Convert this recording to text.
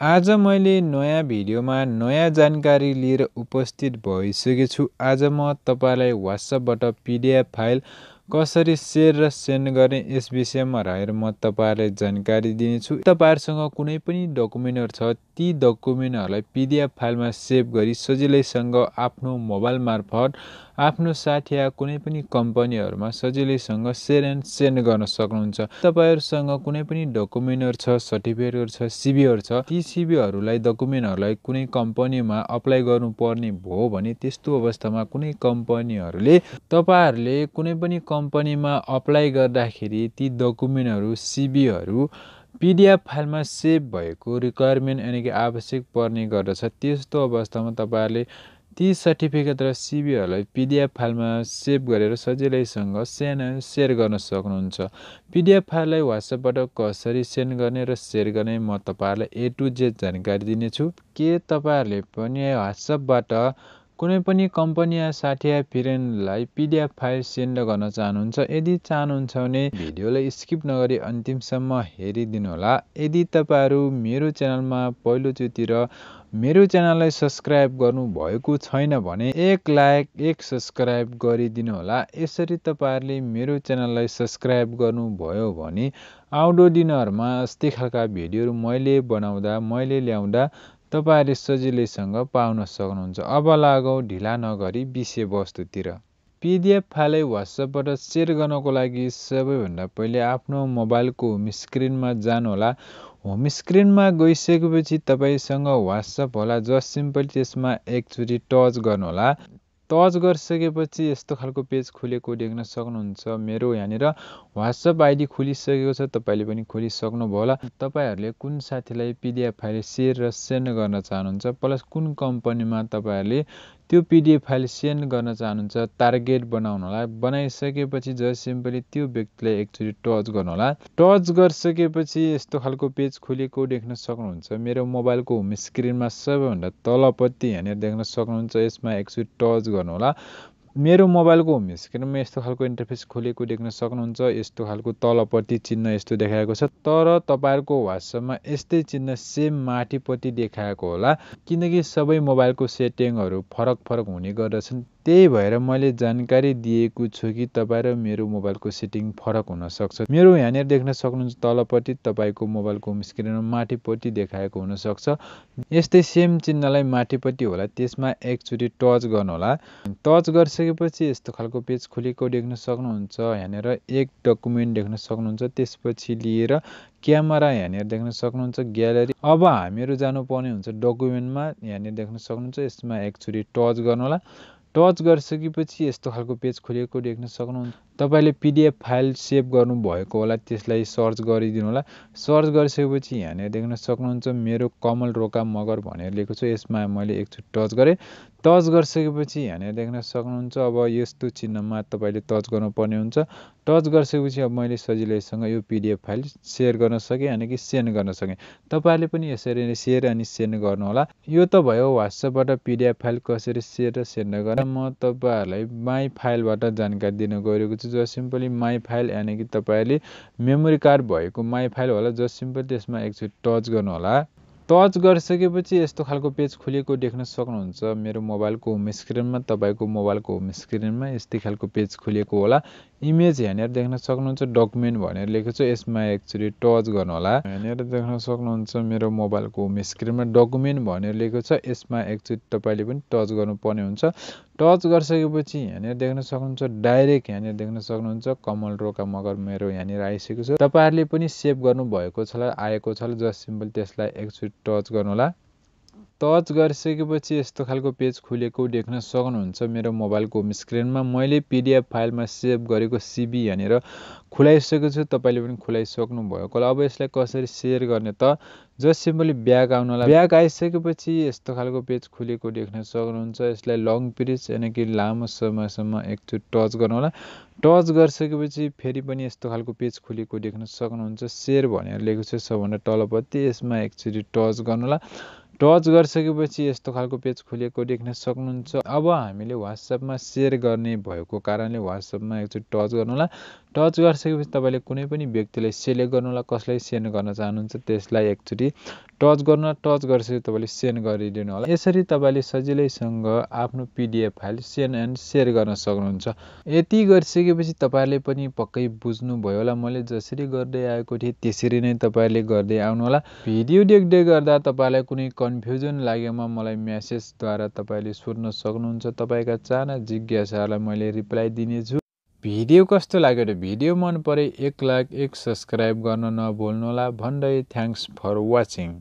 आज मैले नयाँ भिडियोमा नयाँ जानकारी लिएर उपस्थित भइसकेको छु। आज म तपाईलाई WhatsAppबाट PDF फाइल कसरी सेयर र सेन्ड गर्ने यस विषयमा रहेर म तपाईहरुलाई जानकारी दिनेछु। तपाईहरुसँग कुनै पनि डकुमेन्टहरु छ, ती डकुमेन्टहरुलाई PDF फाइलमा सेभ गरी सजिलैसँग आफ्नो मोबाइल मार्फत आफ्नो साथी या कुनै पनि कम्पनीहरुमा सजिलैसँग सेयर एन्ड सेन्ड गर्न सक्नुहुन्छ। तपाईहरुसँग कुनै पनि डकुमेन्टहरु छ, सर्टिफिकेटहरु छ, सिभीहरु छ, ती सिभीहरुलाई डकुमेन्टहरुलाई कुनै कम्पनीमा अप्लाई गर्नुपर्ने भयो भने त्यस्तो अवस्थामा कुनै कम्पनीहरुले तपाईहरुले कुनै पनि कम्पनीमा अप्लाई गर्दाखेरि ती डकुमेन्टहरु, सिभीहरु PDF फाइलमा सेभ भएको रिक्वायरमेन्ट यानी कि आवश्यक पर्ने गर्दछ। त्यस्तो अवस्थामा तपाईहरुले ती सर्टिफिकेट र सिभीहरुलाई PDF फाइलमा सेभ गरेर सजिलैसँग सेयर गर्न सक्नुहुन्छ। PDF फाइललाई WhatsAppबाट कसरी सेन्ड गर्ने र सेयर गर्ने म तपाईहरुलाई A to Z जानकारी दिनेछु। के तपाईहरुले पनि WhatsAppबाट कुनै पनि कम्पनी या साथी या फ्रेन्डलाई PDF फाइल सेन्ड गर्न चाहनुहुन्छ? यदि चाहनुहुन्छ भने भिडियोलाई स्किप नगरी अन्तिमसम्म हेरिदिनु होला। यदि तपाईहरु मेरो च्यानलमा पहिलो चोटि र मेरो च्यानललाई सब्स्क्राइब गर्नु भएको छैन भने एक लाइक, एक सब्स्क्राइब गरिदिनु होला। यसरी तपाईहरुले मेरो च्यानललाई सब्स्क्राइब गर्नु भयो भने आउँदो दिनहरुमा यस्तै खालका भिडियोहरु मैले ल्याउँदा तपाईहरुले सजिलैसँग पाउन सक्नुहुन्छ। अब लागौं ढिला नगरी विषयवस्तुतिर। PDF फाइललाई WhatsAppबाट सेयर गर्नको लागि सबैभन्दा पहिले आफ्नो मोबाइलको होम स्क्रिनमा जानु होला। होम स्क्रिनमा गइसकेपछि तपाईसँग WhatsApp होला। जस्ट सिम्पली त्यसमा एकचोटी टच गर्नु होला। टच गरिसकेपछि यस्तो खालको पेज खुलेको देख्न सक्नुहुन्छ। मेरो यहाँनिर WhatsApp आइडी खुलिसकेको छ, तपाईले पनि खोलिसक्नुभयो होला। तपाईहरुले कुन साथीलाई PDF फाइल सेयर र सेन्ड गर्न चाहनुहुन्छ प्लस कुन कम्पनीमा तपाईहरुले त्यो PDF फाइल सेन्ड गर्न चाहनुहुन्छ टार्गेट बनाउनु होला। बनाइसकेपछि जस्ट सिम्पली त्यो व्यक्तिलाई एकचोटी टच गर्नु होला। टच गरिसकेपछि यस्तो खालको पेज खुलेको देख्न सक्नुहुन्छ। मेरो मोबाइलको होम स्क्रिनमा सबैभन्दा तलपट्टि यहाँनिर देख्न सक्नुहुन्छ। यसमा एकचोटी टच गर्नु होला। मेरो मोबाइलको होम स्क्रिनमा यस्तो खालको इन्टरफेस खुलेको देख्न सक्नुहुन्छ। यस्तो खालको तलपट्टि चिन्ह यस्तो देखाएको छ। तर तपाईहरुको WhatsAppमा यस्तै चिन्ह सेम माथिपट्टि देखाएको होला, किनकि सबै मोबाइलको सेटिङहरु फरक हुने गर्दछन्। त्यही भएर मैले जानकारी दिएको छु कि तपाई र मेरो मोबाइलको सेटिङ फरक हुन सक्छ। मेरो यहाँनिर देख्न सक्नुहुन्छ तलपट्टि तपाईको मोबाइलको होम स्क्रिनमा माथिपट्टि देखाएको हुन सक्छ। यस्तै सेम चिन्हलाई माथिपट्टि होला, त्यसमा एकचोटी टच गर्नु होला। टच गरिसकेपछि यस्तो खालको पेज खुलेको देख्न सक्नुहुन्छ। यहाँनिर एक डकुमेन्ट देख्न सक्नुहुन्छ। त्यसपछि लिएर क्यामेरा यहाँनिर देख्न सक्नुहुन्छ, ग्यालेरी। अब हामीहरु जानुपर्ने हुन्छ डकुमेन्टमा। यहाँनिर देख्न सक्नुहुन्छ। यसमा एकचोटी टच गर्नु होला। टच गरिसकेपछि यस्तो खालको पेज खुलेको देख्न सक्नुहुन्छ। तपाईले PDF फाइल सेभ गर्नु भएको होला, त्यसलाई सर्च गरिदिनु होला। सर्च गरिसकेपछि यहाँनिर देख्न सक्नुहुन्छ मेरो कमल रोका मगर भनेर लेखेको छ। यसमा मैले एकचोटी टच गरे। टच गरिसकेपछि यहाँनिर देख्न सक्नुहुन्छ। अब यस्तो चिन्हमा तपाईले टच गर्नुपर्ने हुन्छ। टच गरिसकेपछि अब मैले सजिलैसँग यो PDF फाइल सेयर गर्न सके यानी कि सेन्ड गर्न सके। तपाईहरुले पनि यसरी नै सेयर अनि सेन्ड गर्नु होला। यो त भयो WhatsAppबाट PDF फाइल कसरी सेयर र सेन्ड गर्ने। म तपाईहरुलाई माई फाइलबाट जानकारी दिन गइरहेको छु। जस्ट सिम्पली माई फाइल यानी कि तपाईहरुले मेमोरी कार्ड भएको माई फाइल होला। जस्ट सिम्पली त्यसमा एकचोटी टच गर्नु होला। टच गरिसकेपछि यस्तो खालको पेज खुलेको देख्न सक्नुहुन्छ। मेरो मोबाइलको होम स्क्रिनमा, तपाईको मोबाइलको होम स्क्रिनमा यस्तै खालको पेज खुलेको होला। इमेज यहाँनिर देख्न सक्नुहुन्छ, डकुमेन्ट भनेर लेखेको छ। यसमा एकचोटी टच गर्नु होला। यहाँनिर देख्न सक्नुहुन्छ मेरो मोबाइलको होम स्क्रिनमा डकुमेन्ट भनेर लेखेको छ। यसमा एकचोटी तपाईले पनि टच गर्नुपर्ने हुन्छ। टच गरिसकेपछि यहाँनिर देख्न सक्नुहुन्छ डाइरेक्ट यहाँनिर देख्न सक्नुहुन्छ कमल रोका मगर मेरो यहाँनिर आइसकेको छ। तपाईहरुले पनि सेभ गर्नु भएको छ ल, आएको छ ल। जस्ट सिम्पल त्यसलाई एकचोटी टच गर्नु होला। टच गरिसकेपछि यस्तो खालको पेज खुलेको देख्न सक्नुहुन्छ। मेरो मोबाइलको होम स्क्रिनमा मैले PDF फाइलमा सेभ गरेको CV यहाँनिर खुलाइसकेको छु। तपाईले पनि खुलाइसक्नु भएको होला। अब यसलाई कसरी सेयर गर्ने त? जस्ट सिम्पली ब्याक आउनु होला। ब्याक आइसकेपछि यस्तो खालको पेज खुलेको देख्न सक्नुहुन्छ। यसलाई लङ प्रेस यानी कि लामो समयसम्म एकचोटी टच गर्नु होला। टच गरिसकेपछि फेरि पनि यस्तो खालको पेज खुलेको देख्न सक्नुहुन्छ। सेयर भनेर लेखेको छ सबभन्दा तलपट्टि। यसमा एकचोटी टच गर्नु होला। टच गरिसकेपछि यस्तो खालको पेज खुलेको देख्न सक्नुहुन्छ। अब हामीले WhatsAppमा सेयर गर्ने भएको कारणले WhatsAppमा एकचोटी टच गर्नु होला। टच गरिसकेपछि तपाईले कुनै पनि व्यक्तिलाई सिलेक्ट गर्नु होला, कसलाई सेन्ड गर्न चाहनुहुन्छ त्यसलाई एकचोटी टच गरेपछि तपाईले सेन्ड गरिदिनु होला। यसरी तपाईले सजिलैसँग आफ्नो PDF file send and share गर्न सक्नुहुन्छ। यति गरिसकेपछि तपाईहरुले पनि पक्कै बुझ्नु भयो होला। मैले जसरी गर्दै आएको थिएँ त्यसरी नै तपाईहरुले गर्दै आउनु होला। भिडियो देख्दै गर्दा तपाईहरुलाई कुनै कन्फ्युजन लागेमा मलाई मेसेजद्वारा तपाईले सोध्न सक्नुहुन्छ। तपाईका चाहना जिज्ञासाहरूलाई मैले रिप्लाई दिनेछु। भिडियो कस्तो लाग्यो र भिडियो मन परे 1 लाइक 1 सब्स्क्राइब गर्न नभुल्नु होला भन्दै थ्यांक्स फर वाचिङ।